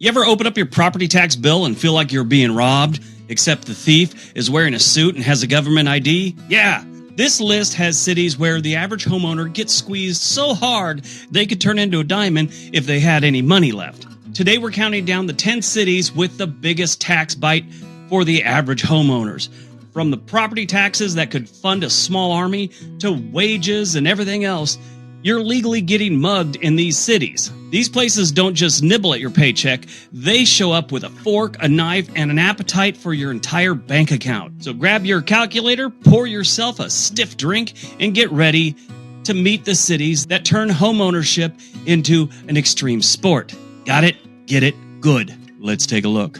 You ever open up your property tax bill and feel like you're being robbed, except the thief is wearing a suit and has a government ID? Yeah, this list has cities where the average homeowner gets squeezed so hard they could turn into a diamond if they had any money left. Today we're counting down the 10 cities with the biggest tax bite for the average homeowners. From the property taxes that could fund a small army to wages and everything else, you're legally getting mugged in these cities. These places don't just nibble at your paycheck, they show up with a fork, a knife, and an appetite for your entire bank account. So grab your calculator, pour yourself a stiff drink, and get ready to meet the cities that turn homeownership into an extreme sport. Got it? Get it? Good. Let's take a look.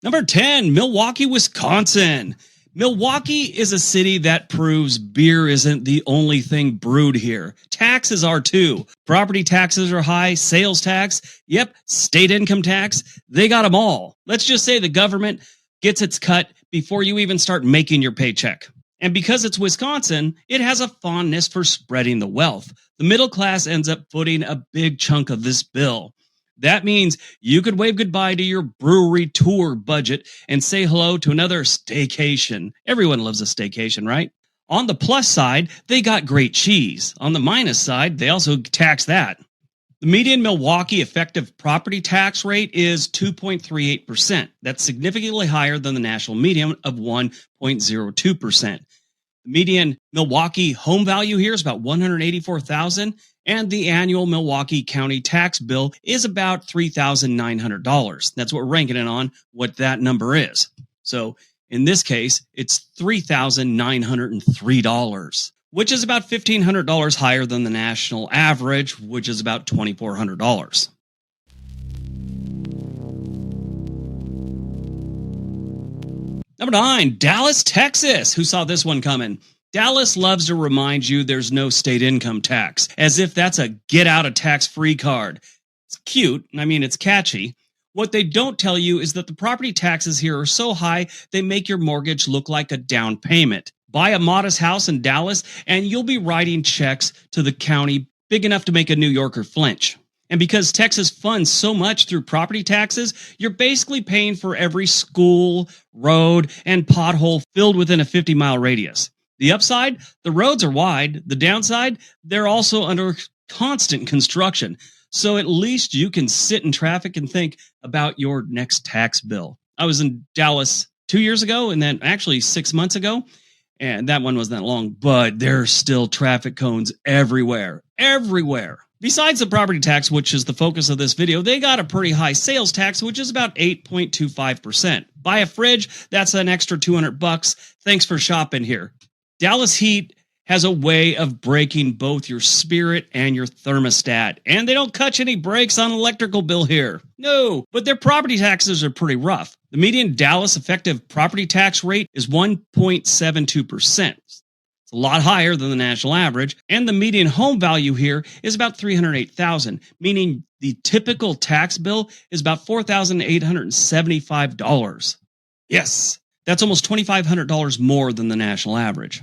Number 10, Milwaukee, Wisconsin. Milwaukee is a city that proves beer isn't the only thing brewed here. Taxes are too. Property taxes are high, sales tax, yep, state income tax. They got them all. Let's just say the government gets its cut before you even start making your paycheck. And because it's Wisconsin, it has a fondness for spreading the wealth. The middle class ends up footing a big chunk of this bill. That means you could wave goodbye to your brewery tour budget and say hello to another staycation. Everyone loves a staycation, right? On the plus side, they got great cheese. On the minus side, they also tax that. The median Milwaukee effective property tax rate is 2.38%. That's significantly higher than the national median of 1.02%. The median Milwaukee home value here is about $184,000, and the annual Milwaukee County tax bill is about $3,900. That's what we're ranking it on, what that number is. So in this case, it's $3,903, which is about $1,500 higher than the national average, which is about $2,400. Number 9, Dallas, Texas. Who saw this one coming? Dallas loves to remind you there's no state income tax, as if that's a get-out-of-tax-free card. It's cute. I mean, it's catchy. What they don't tell you is that the property taxes here are so high, they make your mortgage look like a down payment. Buy a modest house in Dallas, and you'll be writing checks to the county big enough to make a New Yorker flinch. And because Texas funds so much through property taxes, you're basically paying for every school, road, and pothole filled within a 50-mile radius. The upside, the roads are wide. The downside, they're also under constant construction. So at least you can sit in traffic and think about your next tax bill. I was in Dallas 2 years ago and then actually 6 months ago. And that one wasn't that long, but there's still traffic cones everywhere. Besides the property tax, which is the focus of this video, they got a pretty high sales tax, which is about 8.25%. Buy a fridge, that's an extra $200. Thanks for shopping here. Dallas heat has a way of breaking both your spirit and your thermostat, and they don't cut any brakes on electrical bill here. No, but their property taxes are pretty rough. The median Dallas effective property tax rate is 1.72%. It's a lot higher than the national average, and the median home value here is about $308,000, meaning the typical tax bill is about $4,875. Yes, that's almost $2,500 more than the national average.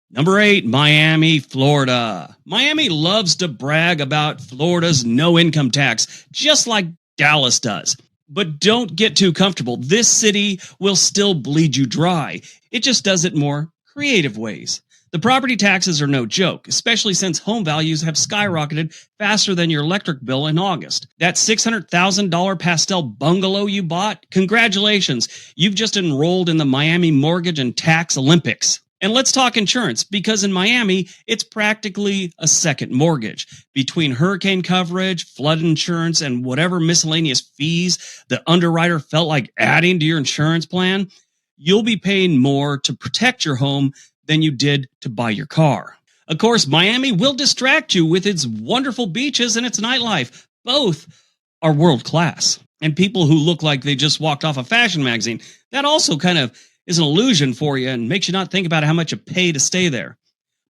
Number 8, Miami, Florida. Miami loves to brag about Florida's no income tax, just like Dallas does. But don't get too comfortable. This city will still bleed you dry. It just does it more creative ways. The property taxes are no joke, especially since home values have skyrocketed faster than your electric bill in August. That $600,000 pastel bungalow you bought? Congratulations, you've just enrolled in the Miami Mortgage and Tax Olympics. And let's talk insurance, because in Miami, it's practically a second mortgage. Between hurricane coverage, flood insurance, and whatever miscellaneous fees the underwriter felt like adding to your insurance plan, you'll be paying more to protect your home than you did to buy your car. Of course, Miami will distract you with its wonderful beaches and its nightlife. Both are world class. And people who look like they just walked off a fashion magazine, that also kind of is an illusion for you and makes you not think about how much you pay to stay there.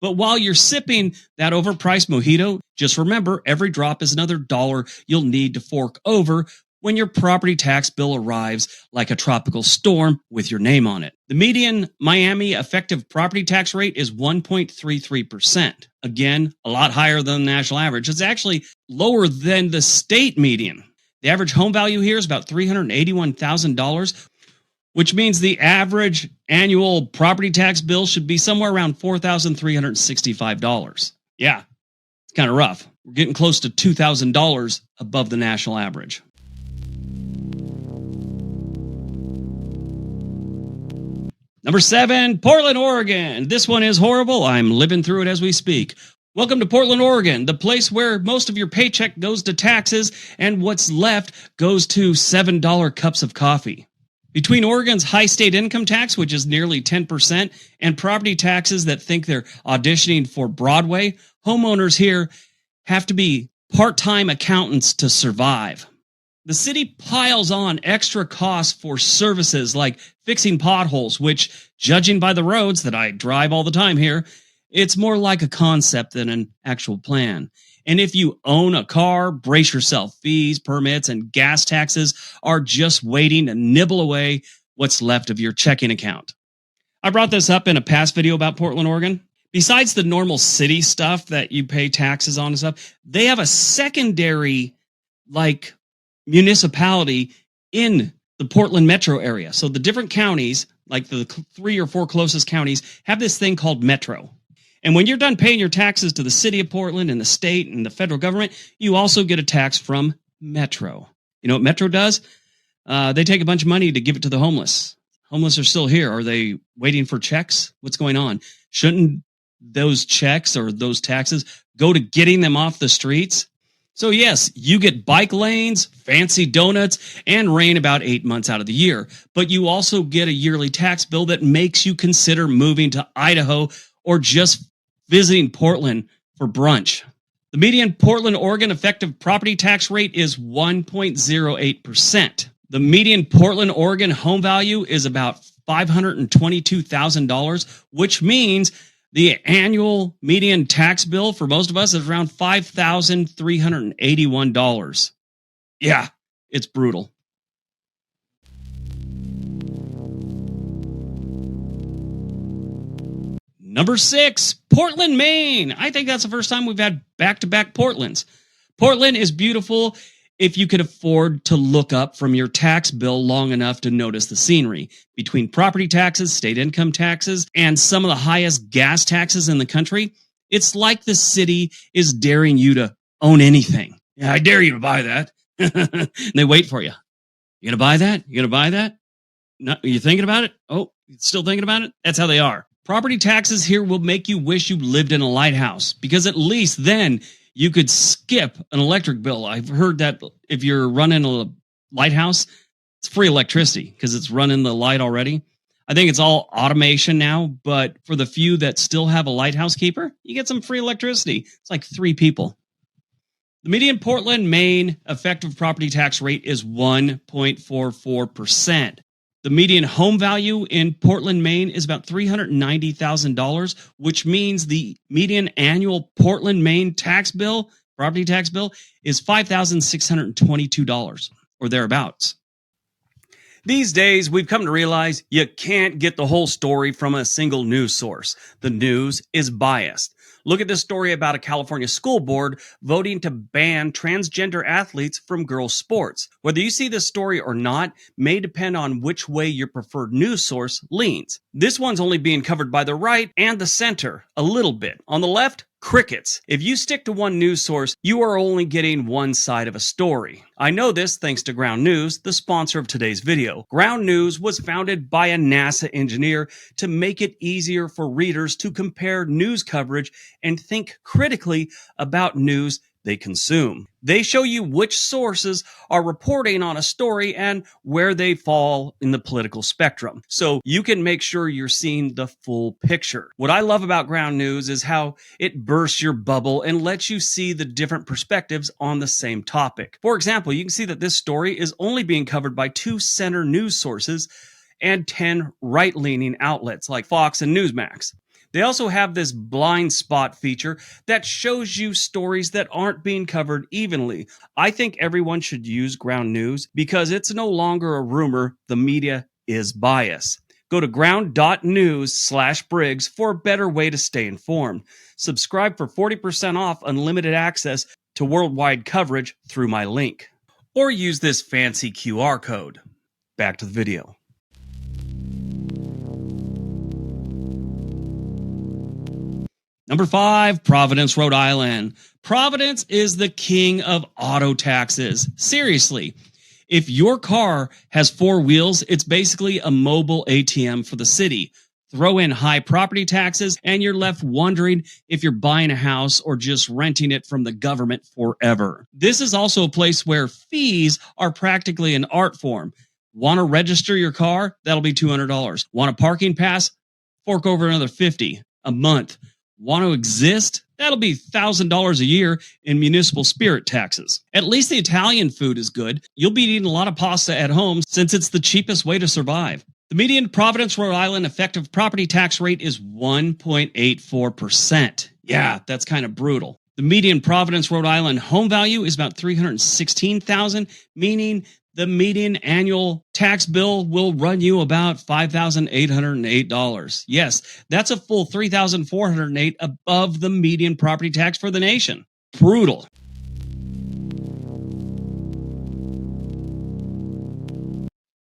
But while you're sipping that overpriced mojito, just remember every drop is another dollar you'll need to fork over when your property tax bill arrives like a tropical storm with your name on it. The median Miami effective property tax rate is 1.33%. Again, a lot higher than the national average. It's actually lower than the state median. The average home value here is about $381,000, which means the average annual property tax bill should be somewhere around $4,365. Yeah, it's kind of rough. We're getting close to $2,000 above the national average. Number 7, Portland, Oregon. This one is horrible. I'm living through it as we speak. Welcome to Portland, Oregon, the place where most of your paycheck goes to taxes and what's left goes to $7 cups of coffee. Between Oregon's high state income tax, which is nearly 10%, and property taxes that think they're auditioning for Broadway, homeowners here have to be part-time accountants to survive. The city piles on extra costs for services like fixing potholes, which, judging by the roads that I drive all the time here, it's more like a concept than an actual plan. And if you own a car, brace yourself. Fees, permits, and gas taxes are just waiting to nibble away what's left of your checking account. I brought this up in a past video about Portland, Oregon. Besides the normal city stuff that you pay taxes on and stuff, they have a secondary, municipality in the Portland metro area. So the different counties, like the 3 or 4 closest counties, have this thing called metro. And when you're done paying your taxes to the city of Portland and the state and the federal government, you also get a tax from Metro. You know what Metro does? They take a bunch of money to give it to the homeless. Homeless are still here. Are they waiting for checks? What's going on? Shouldn't those checks or those taxes go to getting them off the streets? So yes, you get bike lanes, fancy donuts, and rain about 8 months out of the year. But you also get a yearly tax bill that makes you consider moving to Idaho or just visiting Portland for brunch. The median Portland, Oregon effective property tax rate is 1.08%. The median Portland, Oregon home value is about $522,000, which means the annual median tax bill for most of us is around $5,381. Yeah, it's brutal. Number 6, Portland, Maine. I think that's the first time we've had back-to-back Portlands. Portland is beautiful if you could afford to look up from your tax bill long enough to notice the scenery. Between property taxes, state income taxes, and some of the highest gas taxes in the country, it's like the city is daring you to own anything. Yeah, I dare you to buy that. And they wait for you. You gonna buy that? You gonna buy that? No, you thinking about it? Oh, still thinking about it? That's how they are. Property taxes here will make you wish you lived in a lighthouse, because at least then you could skip an electric bill. I've heard that if you're running a lighthouse, it's free electricity because it's running the light already. I think it's all automation now, but for the few that still have a lighthouse keeper, you get some free electricity. It's like 3 people. The median Portland, Maine effective property tax rate is 1.44%. The median home value in Portland, Maine is about $390,000, which means the median annual Portland, Maine property tax bill, is $5,622 or thereabouts. These days, we've come to realize you can't get the whole story from a single news source. The news is biased. Look at this story about a California school board voting to ban transgender athletes from girls' sports. Whether you see this story or not may depend on which way your preferred news source leans. This one's only being covered by the right and the center a little bit. On the left, crickets. If you stick to one news source, you are only getting one side of a story. I know this thanks to Ground News, the sponsor of today's video. Ground News was founded by a NASA engineer to make it easier for readers to compare news coverage and think critically about news they consume. They show you which sources are reporting on a story and where they fall in the political spectrum, so you can make sure you're seeing the full picture. What I love about Ground News is how it bursts your bubble and lets you see the different perspectives on the same topic. For example, you can see that this story is only being covered by 2 center news sources and 10 right-leaning outlets like Fox and Newsmax. They also have this blind spot feature that shows you stories that aren't being covered evenly. I think everyone should use ground news because it's no longer a rumor. The media is biased. Go to ground.news/Briggs for a better way to stay informed. Subscribe for 40% off unlimited access to worldwide coverage through my link. Or use this fancy QR code. Back to the video. Number 5, Providence, Rhode Island. Providence is the king of auto taxes. Seriously. If your car has 4 wheels, it's basically a mobile ATM for the city. Throw in high property taxes, and you're left wondering if you're buying a house or just renting it from the government forever. This is also a place where fees are practically an art form. Want to register your car? That'll be $200. Want a parking pass? Fork over another $50 a month. Want to exist? That'll be $1,000 a year in municipal spirit taxes. At least the Italian food is good. You'll be eating a lot of pasta at home since it's the cheapest way to survive. The median Providence, Rhode Island effective property tax rate is 1.84%. Yeah, that's kind of brutal. The median Providence, Rhode Island home value is about $316,000, meaning the median annual tax bill will run you about $5,808. Yes, that's a full $3,408 above the median property tax for the nation. Brutal.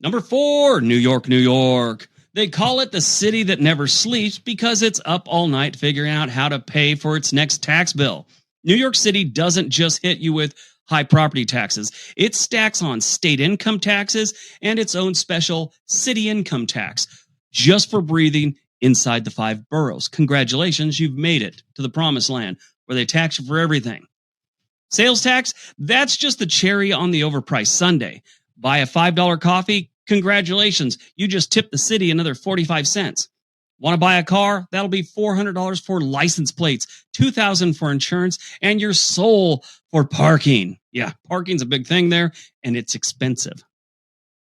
Number 4, New York, New York. They call it the city that never sleeps because it's up all night figuring out how to pay for its next tax bill. New York City doesn't just hit you with high property taxes. It stacks on state income taxes and its own special city income tax just for breathing inside the 5 boroughs. Congratulations, you've made it to the promised land where they tax you for everything. Sales tax, that's just the cherry on the overpriced sundae. Buy a $5 coffee? Congratulations, you just tipped the city another 45 cents. Want to buy a car? That'll be $400 for license plates, $2,000 for insurance, and your soul for parking. Yeah, parking's a big thing there, and it's expensive.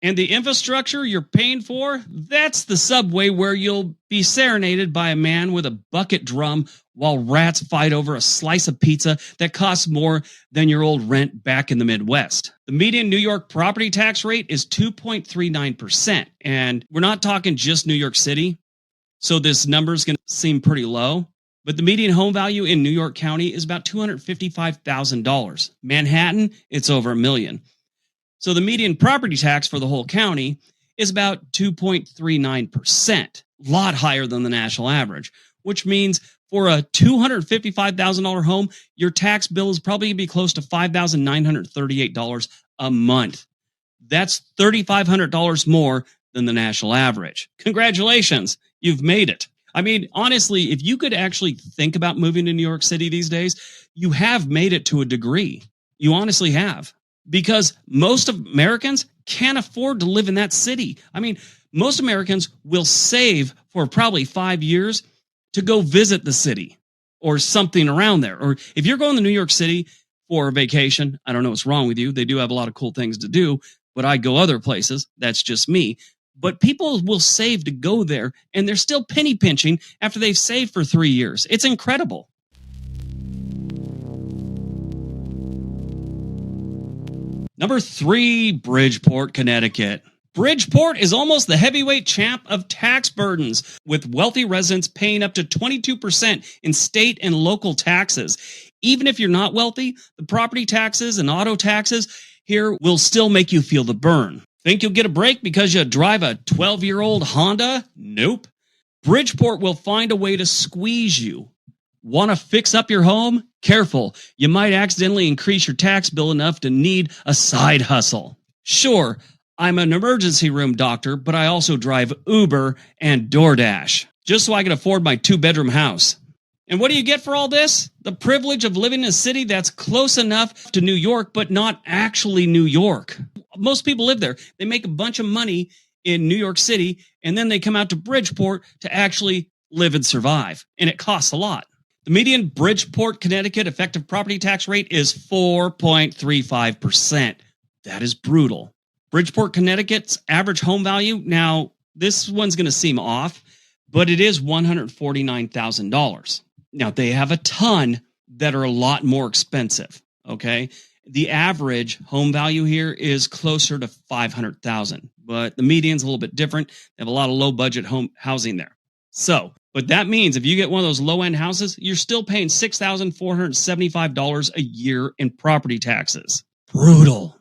And the infrastructure you're paying for? That's the subway where you'll be serenaded by a man with a bucket drum while rats fight over a slice of pizza that costs more than your old rent back in the Midwest. The median New York property tax rate is 2.39%, and we're not talking just New York City. So this number is going to seem pretty low, but the median home value in New York County is about $255,000. Manhattan, it's over $1 million. So the median property tax for the whole county is about 2.39%, a lot higher than the national average, which means for a $255,000 home, your tax bill is probably going to be close to $5,938 a month. That's $3,500 more than the national average. Congratulations. You've made it. I mean, honestly, if you could actually think about moving to New York City these days, you have made it to a degree. You honestly have. Because most of Americans can't afford to live in that city. I mean, most Americans will save for probably 5 years to go visit the city or something around there. Or if you're going to New York City for a vacation, I don't know what's wrong with you. They do have a lot of cool things to do, but I go other places. That's just me. But people will save to go there, and they're still penny pinching after they've saved for 3 years. It's incredible. Number 3, Bridgeport, Connecticut. Bridgeport is almost the heavyweight champ of tax burdens, with wealthy residents paying up to 22% in state and local taxes. Even if you're not wealthy, the property taxes and auto taxes here will still make you feel the burn. Think you'll get a break because you drive a 12-year-old Honda? Nope. Bridgeport will find a way to squeeze you. Want to fix up your home? Careful. You might accidentally increase your tax bill enough to need a side hustle. Sure, I'm an emergency room doctor, but I also drive Uber and DoorDash, just so I can afford my 2-bedroom house. And what do you get for all this? The privilege of living in a city that's close enough to New York, but not actually New York. Most people live there. They make a bunch of money in New York City, and then they come out to Bridgeport to actually live and survive. And it costs a lot. The median Bridgeport, Connecticut effective property tax rate is 4.35%. That is brutal. Bridgeport, Connecticut's average home value, now this one's going to seem off, but it is $149,000. Now, they have a ton that are a lot more expensive, okay? The average home value here is closer to $500,000, but the median's a little bit different. They have a lot of low-budget home housing there. So, but that means if you get one of those low-end houses, you're still paying $6,475 a year in property taxes. Brutal.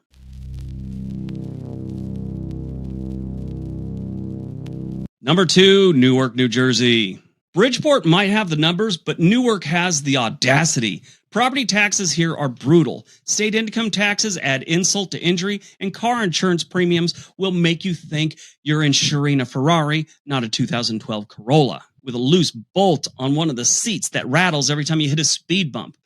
Number 2, Newark, New Jersey. Bridgeport might have the numbers, but Newark has the audacity. Property taxes here are brutal. State income taxes add insult to injury, and car insurance premiums will make you think you're insuring a Ferrari, not a 2012 Corolla, with a loose bolt on one of the seats that rattles every time you hit a speed bump.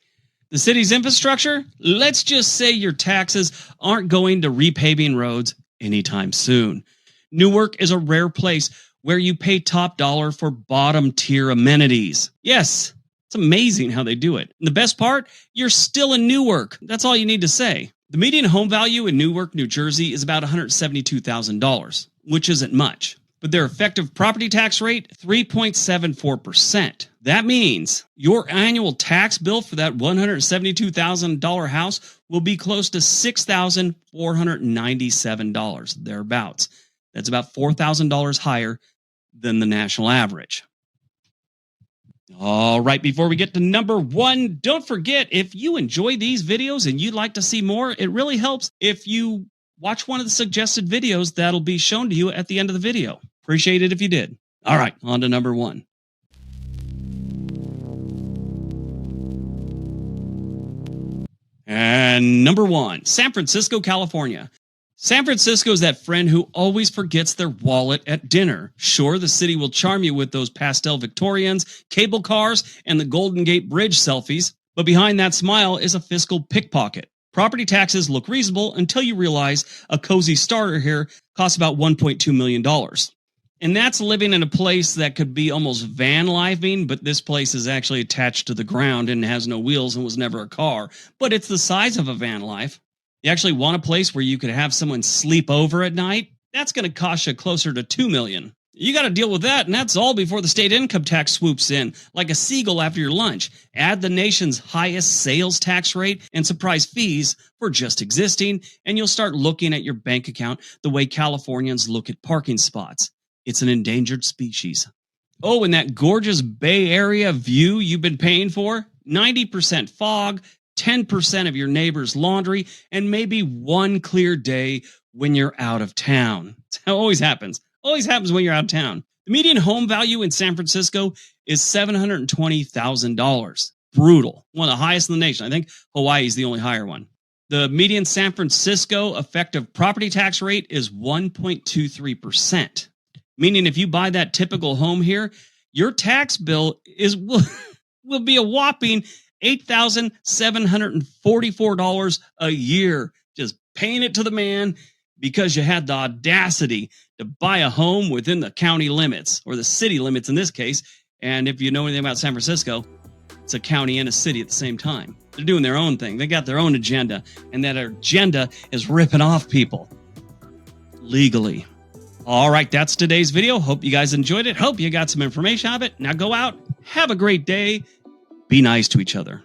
The city's infrastructure? Let's just say your taxes aren't going to repaving roads anytime soon. Newark is a rare place where you pay top dollar for bottom tier amenities. Yes, it's amazing how they do it. And the best part, you're still in Newark. That's all you need to say. The median home value in Newark, New Jersey is about $172,000, which isn't much. But their effective property tax rate, 3.74%. That means your annual tax bill for that $172,000 house will be close to $6,497, thereabouts. That's about $4,000 higher than the national average. All right, before we get to number 1, don't forget, if you enjoy these videos and you'd like to see more, it really helps if you watch one of the suggested videos that'll be shown to you at the end of the video. Appreciate it if you did. All right, on to number 1. And number 1, San Francisco, California. San Francisco is that friend who always forgets their wallet at dinner. Sure, the city will charm you with those pastel Victorians, cable cars, and the Golden Gate Bridge selfies, but behind that smile is a fiscal pickpocket. Property taxes look reasonable until you realize a cozy starter here costs about $1.2 million. And that's living in a place that could be almost van lifing, but this place is actually attached to the ground and has no wheels and was never a car. But it's the size of a van life. You actually want a place where you could have someone sleep over at night? That's going to cost you closer to $2 million. You got to deal with that, and that's all before the state income tax swoops in, like a seagull after your lunch. Add the nation's highest sales tax rate and surprise fees for just existing, and you'll start looking at your bank account the way Californians look at parking spots. It's an endangered species. Oh, and that gorgeous Bay Area view you've been paying for? 90% fog, 10% of your neighbor's laundry, and maybe one clear day when you're out of town. It always happens. Always happens when you're out of town. The median home value in San Francisco is $720,000. Brutal. One of the highest in the nation. I think Hawaii is the only higher one. The median San Francisco effective property tax rate is 1.23%. Meaning if you buy that typical home here, your tax bill will be a whopping $8,744 a year, just paying it to the man because you had the audacity to buy a home within the county limits, or the city limits in this case. And if you know anything about San Francisco, it's a county and a city at the same time. They're doing their own thing. They got their own agenda, and that agenda is ripping off people legally. All right, that's today's video. Hope you guys enjoyed it. Hope you got some information out of it. Now go out, have a great day. Be nice to each other.